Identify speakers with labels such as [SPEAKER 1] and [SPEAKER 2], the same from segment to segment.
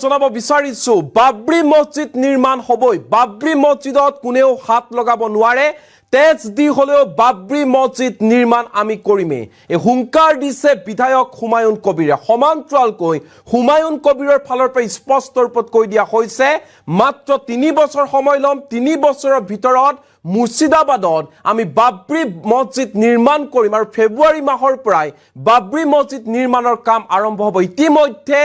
[SPEAKER 1] জনাব বিচাৰিছো বাবৰি মছজিদ নিৰ্মাণ হবই বাবৰি মছজিদত কোনেও হাত লগাব নোৱাৰে তেজ দি হলেও বাবৰি মছজিদ নিৰ্মাণ আমি কৰিমে এই হুংকাৰ দিছে বিধায়ক হুমায়ুন কবিৰে সমান্তৰালকৈ হুমায়ুন কবিৰৰ ফালৰ পৰা স্পষ্ট ৰূপত কৈ দিয়া হৈছে মাত্ৰ 3 বছৰ সময় লম 3 বছৰৰ ভিতৰত মুৰ্ছিদাবাদত আমি বাবৰি মছজিদ নিৰ্মাণ কৰিম আৰু ফেব্ৰুৱাৰী মাহৰ পৰাই বাবৰি মছজিদ নিৰ্মাণৰ কাম আৰম্ভ হ'ব ইতিমধ্যে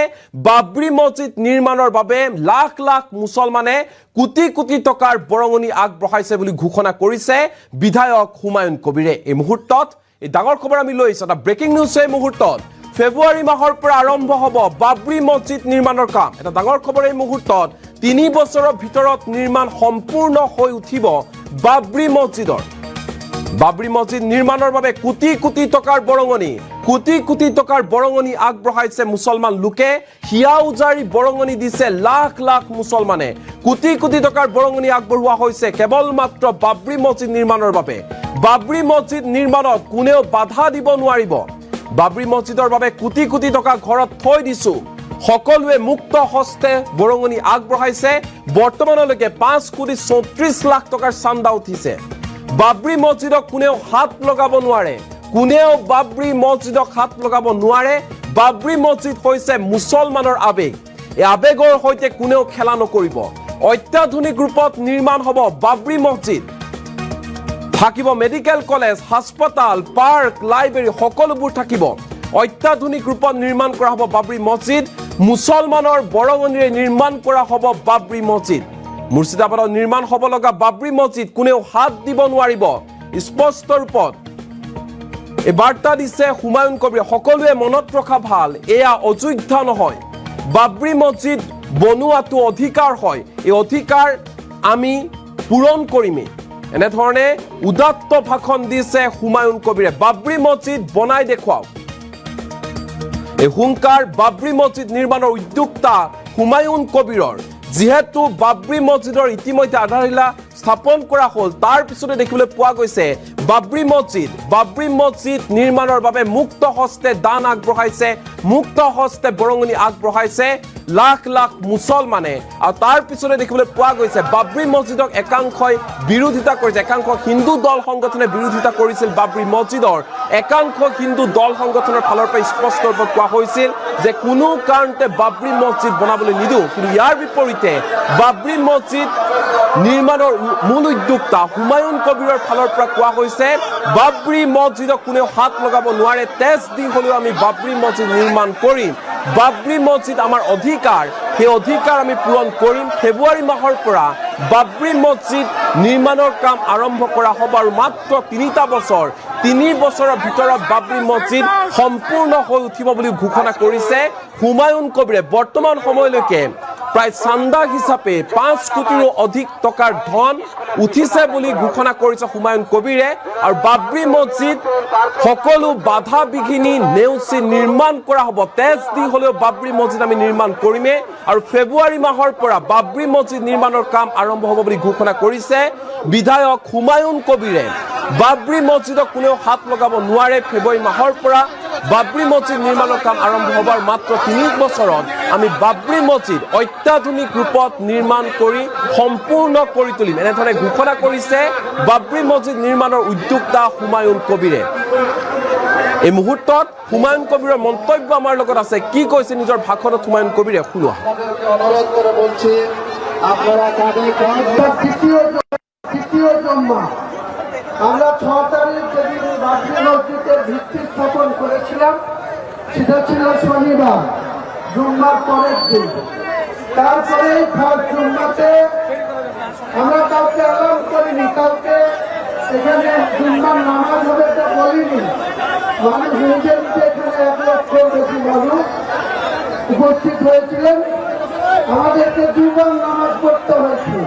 [SPEAKER 1] বাবৰি মছজিদ নিৰ্মাণৰ বাবে লাখ লাখ মুছলমানে কোটি কোটি টকাৰ বৰঙণি আগবঢ়াইছে বুলি ঘোষণা কৰিছে বিধায়ক হুমায়ুন কবিৰে এই মুহূৰ্তত এই ডাঙৰ খবৰ আমি লৈ আহিছো এটা ব্ৰেকিং নিউজ এই মুহূৰ্তত ফেব্ৰুৱাৰী মাহৰ পৰা আৰম্ভ হ'ব বাবৰি মছজিদ নিৰ্মাণৰ কাম এটা ডাঙৰ খবৰ এই মুহূৰ্তত 3 বছৰৰ ভিতৰত নিৰ্মাণ সম্পূৰ্ণ হৈ উঠিব বাবৰি মছজিদ নিৰ্মাণৰ বাবে কোটি কোটি টকাৰ বৰঙণি আগবঢ়াইছে মুছলমান লোকে হিয়া উজাৰি বৰঙণি দিছে লাখ লাখ মুছলমানে কোটি কোটি টকাৰ বৰঙণি আগবঢ়োৱা হৈছে কেৱল মাত্ৰ বাবৰি মছজিদ নিৰ্মাণৰ বাবে বাবৰি মছজিদ নিৰ্মাণত কোনেও বাধা দিব নোৱাৰিব বাবৰি মছজিদৰ বাবে কোটি কোটি টকা ঘৰত থৈ দিছো সকলোৱে মুক্ত হস্তে বৰঙণি আগবঢ়াইছে বৰ্তমানলৈকে 5 কোটি 34 লাখ টকাৰ চান্দা উঠিছে বাবৰি মছজিদক কোনেও হাত লগাব নোৱাৰে বাবৰি মছজিদ হৈছে মুছলমানৰ আবেগ এই আবেগৰ সৈতে কোনেও খেলা নকৰিব অত্যাধুনিক ৰূপত নিৰ্মাণ হ'ব বাবৰি মছজিদ থাকিব মেডিকেল কলেজ হাস্পতাল পাৰ্ক লাইব্ৰেৰী সকলোবোৰ থাকিব অত্যাধুনিক ৰূপত নিৰ্মাণ কৰা হ'ব বাবৰি মছজিদ মুছলমানৰ বৰঙণিৰে নিৰ্মাণ কৰা হ'ব বাবৰি মছজিদ মুৰ্ছিদাবাদত নিৰ্মাণ হ'ব লগা বাবৰি মছজিদ কোনেও হাত দিব নোৱাৰিব স্পষ্ট ৰূপত এই বাৰ্তা দিছে হুমায়ুন কবিৰে সকলোৱে মনত ৰখা ভাল এয়া অযোগ্য নহয় বাবৰি মছজিদ বনোৱাটো অধিকাৰ হয় এই অধিকাৰ আমি পূৰণ কৰিমেই এনেধৰণে উদাত্ত ভাষণ দিছে হুমায়ুন কবিৰে বাবৰি মছজিদ বনাই দেখুৱাওক এই হুংকাৰ বাবৰি মছজিদ নিৰ্মাণৰ উদ্যোক্তা হুমায়ুন কবিৰৰ যেহেতু বাবৰি মছজিদৰ ইতিমধ্যে আধাৰশিলা স্থাপন কৰা হ'ল তাৰ পিছতে দেখিবলৈ পোৱা গৈছে বাবৰি মছজিদ নিৰ্মাণৰ বাবে মুক্ত হস্তে দান আগবঢ়াইছে মুক্ত হস্তে বৰঙণি আগবঢ়াইছে লাখ লাখ মুছলমানে আৰু তাৰ পিছতে দেখিবলৈ পোৱা গৈছে বাবৰি মছজিদক একাংশই বিৰোধিতা কৰিছে একাংশ হিন্দু দল সংগঠনে বিৰোধিতা কৰিছিল বাবৰি মছজিদৰ একাংশ হিন্দু দল সংগঠনৰ ফালৰ পৰা স্পষ্ট ৰূপত কোৱা হৈছিল যে কোনো কাৰণতে বাবৰি মছজিদ বনাবলৈ নিদিওঁ কিন্তু ইয়াৰ বিপৰীতে বাবৰি মছজিদ নিৰ্মাণৰ মূল উদ্যোক্তা হুমায়ুন কবিৰৰ ফালৰ পৰা কোৱা হৈছে বাবৰি মছজিদক কোনেও হাত লগাব নোৱাৰে তেজ দি হলেও আমি বাবৰি মছজিদ নিৰ্মাণ কৰিম বাবৰি মছজিদ আমাৰ অধিকাৰ সেই অধিকাৰ আমি পূৰণ কৰিম ফেব্ৰুৱাৰী মাহৰ পৰা বাবৰি মছজিদ নিৰ্মাণৰ কাম আৰম্ভ কৰা হ'ব আৰু মাত্ৰ 3 বছৰৰ ভিতৰত বাবৰি মছজিদ সম্পূৰ্ণ হৈ উঠিব বুলি ঘোষণা কৰিছে হুমায়ুন কবিৰে বৰ্তমান সময়লৈকে প্ৰায় চান্দা হিচাপে 5 কোটিৰো অধিক টকাৰ ধন উঠিছে বুলি ঘোষণা কৰিছে হুমায়ুন কবিৰে আৰু বাবৰি মছজিদ সকলো বাধা বিঘিনি নেওচি নিৰ্মাণ কৰা হ'ব তেজ দি হলেও বাবৰি মছজিদ আমি নিৰ্মাণ কৰিমে আৰু ফেব্ৰুৱাৰী মাহৰ পৰা বাবৰি মছজিদ নিৰ্মাণৰ কাম আৰম্ভ হ'ব বুলি ঘোষণা কৰিছে বিধায়ক হুমায়ুন কবিৰে বাবৰি মছজিদক কোনেও হাত লগাব নোৱাৰে ফেব্ৰুৱাৰী মাহৰ পৰা বাবৰি মছজিদ নিৰ্মাণৰ কাম আৰম্ভ হ'বৰ মাত্ৰ 3 বছৰত আমি বাবৰি মছজিদ অত্যাধুনিক ৰূপত নিৰ্মাণ কৰি সম্পূৰ্ণ কৰি তুলিম এনেধৰণে ঘোষণা কৰিছে বাবৰি মছজিদ নিৰ্মাণৰ উদ্যোক্তা হুমায়ুন কবিৰে এই মুহূৰ্তত হুমায়ুন কবিৰৰ মন্তব্য আমাৰ লগত আছে কি কৈছে নিজৰ ভাষণত হুমায়ুন কবিৰে শুনোৱা
[SPEAKER 2] অনুৰোধ করে বলছি আপনারা তৃতীয় জন্ম আমরা 6 তারিখ যেদিন বাবরি মসজিদের ভিত্তি স্থাপন করেছিলাম সেটা ছিল শনিবার জুম্মার পরের দিন তারপরে জুম্মাতে আমরা কাউকে অ্যালাউন্স করিনি কাউকে এখানে জুম্মার নামাজ হবে এটা বলিনি মানুষ নিজে নিজে এখানে 1 লক্ষের বেশি মানুষ উপস্থিত হয়েছিলেন আমাদেরকে 2 বার নামাজ পড়তে হয়েছিল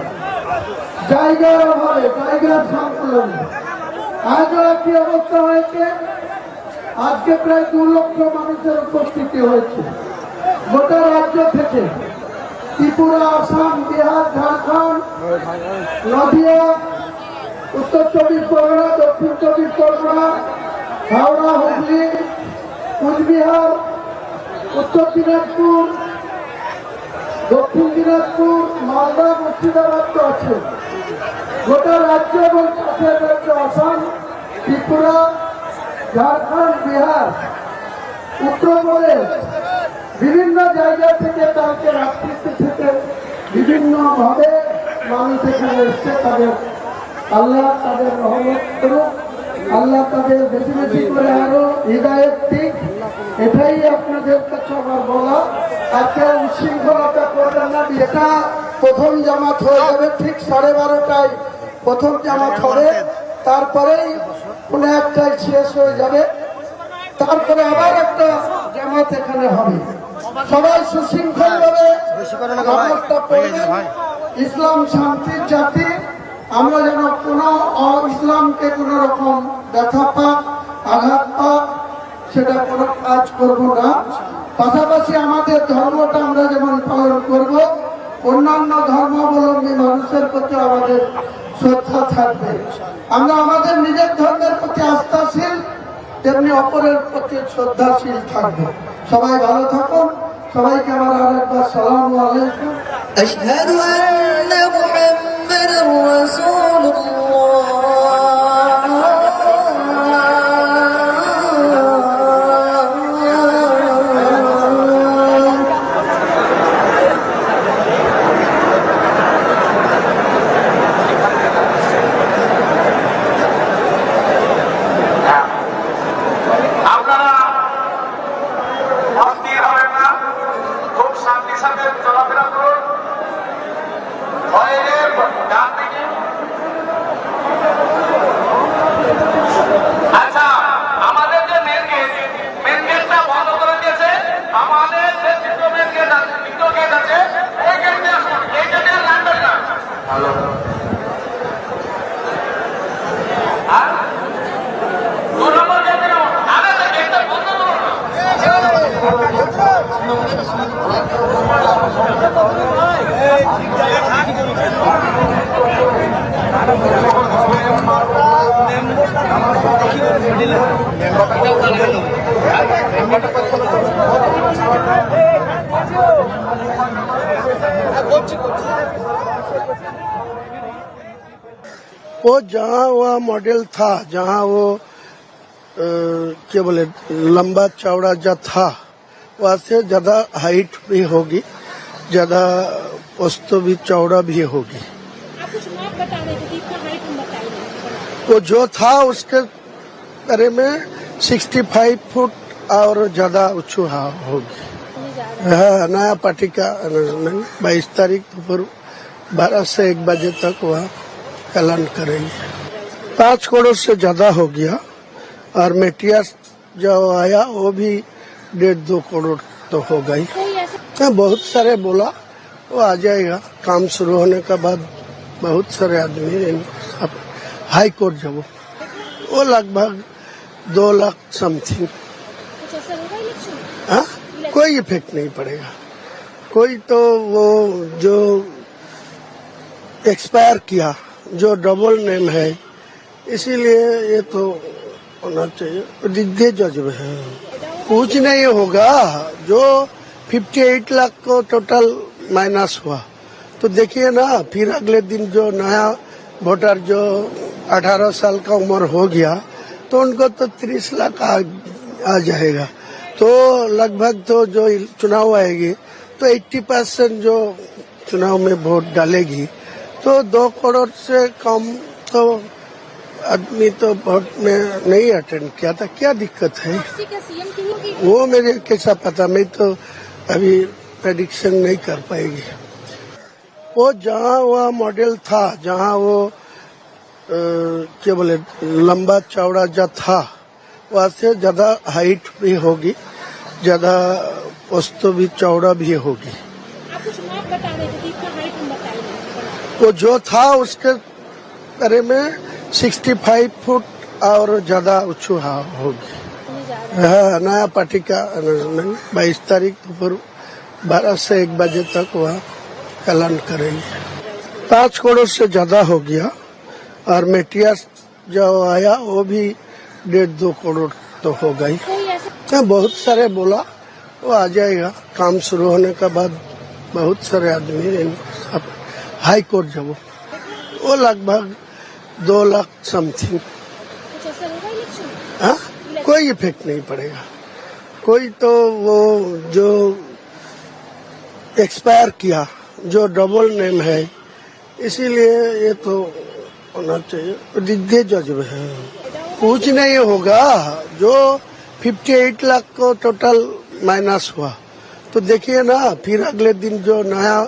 [SPEAKER 2] জায়গার অভাবে জায়গার সংকুলন আজও একই অবস্থা হয়েছে আজকে প্রায় 2 লক্ষ মানুষের উপস্থিতি হয়েছে গোটা রাজ্য থেকে ত্রিপুরা আসাম বিহার ঝাড়খণ্ড নদিয়া উত্তর 24 পরগনা দক্ষিণ 24 পরগনা হাওড়া হুগলি কুচবিহার উত্তর দিনাজপুর দক্ষিণ দিনাজপুর, মালদা, মুর্শিদাবাদ তো আছে, গোটা রাজ্য এবং পাশের রাজ্য আসাম, ত্রিপুরা, ঝাড়খণ্ড, বিহার, উত্তরপ্রদেশ, বিভিন্ন জায়গা থেকে তাকে রাজনীতি থেকে বিভিন্নভাবে মানুষ এখানে এসছে। তাদের আল্লাহ তাদের রহমত করুক, আল্লাহ তাদের বেশি বেশি করে আরো হৃদায়ত দিক। এটাই আপনাদের কাছে আমার বলা। আজকে উচ্ছৃঙ্খলতা করবেন না। এটা প্রথম জামাত হয়ে যাবে ঠিক 12:30টায় প্রথম জামাত হবে, তারপরেই কোনো একটাই শেষ হয়ে যাবে, তারপরে আবার একটা জামাত এখানে হবে। সবাই সুশৃঙ্খল ভাবে নামাজটা পড়বেন। ইসলাম শান্তির জাতি, আমরা যেন কোনো ইসলামকে কোনো রকম ব্যথা পাক, আঘাত পাক, সেটা কোনো কাজ করব না। পাশাপাশি আমাদের ধর্মটা আমরা যেমন পালন করব, অন্যান্য ধর্মাবলম্বী মানুষের প্রতি আমাদের শ্রদ্ধা থাকবে। আমরা আমাদের নিজের ধর্মের প্রতি আস্থাশীল, তেমনি অপরের প্রতি শ্রদ্ধাশীল থাকবো। সবাই ভালো থাকুন। সবাইকে আমার আরেকবার সালাম আলাইকুম।
[SPEAKER 3] আশহাদু আন্না মুহাম্মাদার রাসূলুল্লাহ।
[SPEAKER 4] আচ্ছা, আমাদের যে মেন গেটটা বন্ধ করে দিয়েছে, আমাদের যে দ্বিতীয় মেন গেট আছে, দ্বিতীয় গেট আছে, এই গেট দিয়ে আসুন, এই গেটে আর লাগবেন না। আর 2 নম্বর গেটে আরে গেটটা বন্ধ করুন না।
[SPEAKER 2] वो जहाँ वह मॉडल था, जहाँ वो क्या बोले लंबा चौड़ा जो था, वहाँ से ज्यादा हाइट भी होगी, ज्यादा पोस्ट भी चौड़ा भी होगी।
[SPEAKER 5] आप कुछ माप बता रहे थे कि इतना हाइट हम बताइए।
[SPEAKER 2] वो जो था उसके बारे में 65 फुट और ज्यादा ऊंची होगी। हाँ, नया पार्टी का अनाउंसमेंट 22 तारीख दोपहर 12 से 1 बजे तक वह ऐलान करेंगे। 5 करोड़ से ज्यादा हो गया, और मेटिया जो आया वो भी 1.5-2 करोड़ तो हो गई। बहुत सारे बोला, वो आ जाएगा काम शुरू होने के बाद। बहुत सारे आदमी हाई कोर्ट जब वो लगभग 2 लाख समथिंग।
[SPEAKER 5] कुछ असर होगा इलेक्शन?
[SPEAKER 2] हाँ, कोई इफेक्ट नहीं पड़ेगा। कोई तो वो जो एक्सपायर किया, जो डबल नेम है, इसीलिए ये तो होना चाहिए। दिग्गज जज में है, कुछ नहीं होगा। जो 58 लाख को टोटल माइनस हुआ, तो देखिए ना, फिर अगले दिन जो नया वोटर जो 18 साल का उम्र हो गया, तो उनको तो 30 लाख आ जाएगा। तो लगभग तो जो चुनाव आएगी तो 80% जो चुनाव में वोट डालेगी, तो 2 करोड़ से कम तो आदमी तो वोट में नहीं अटेंड किया था। क्या दिक्कत है?
[SPEAKER 5] सीएम की होगी?
[SPEAKER 2] वो मेरे कैसा पता, मैं तो अभी प्रेडिक्शन नहीं कर पाएगी। वो जहाँ वह मॉडल था, जहाँ वो क्या बोले लंबा चौड़ा जो था, वहाँ से ज्यादा हाइट भी होगी, ज्यादा पोस्ट भी चौड़ा भी होगी।
[SPEAKER 5] आप कुछ माप बता रहे थे कि इतना हाइट हम बताइए।
[SPEAKER 2] वो जो था उसके बारे में 65 फुट और ज्यादा ऊंची होगी। हाँ, नया पार्टी का अनाउंसमेंट 22 तारीख दोपहर 12 से 1 बजे तक वह ऐलान करेंगे। 5 करोड़ से ज्यादा हो गया, और मेटिया जो आया वो भी 1.5-2 करोड़ तो हो गई। बहुत सारे बोला, वो आ जाएगा काम शुरू होने के बाद। बहुत सारे आदमी हाई कोर्ट जब वो लगभग 2 लाख समथिंग।
[SPEAKER 5] कुछ असर होगा इलेक्शन में?
[SPEAKER 2] हाँ, कोई इफेक्ट नहीं पड़ेगा। कोई तो वो जो एक्सपायर किया जो डबल नेम है, इसीलिए ये तो होना चाहिए। दिग्गज जज है, कुछ नहीं होगा। जो 58 लाख को टोटल माइनस हुआ तो देखिए ना, फिर अगले दिन जो नया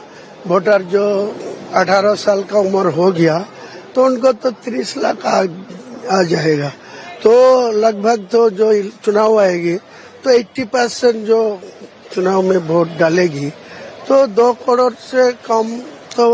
[SPEAKER 2] वोटर जो 18 साल का उम्र हो गया तो उनको तो 30 लाख आ जाएगा। तो लगभग तो जो चुनाव आएगी तो 80% जो चुनाव में वोट डालेगी तो 2 करोड़ से कम तो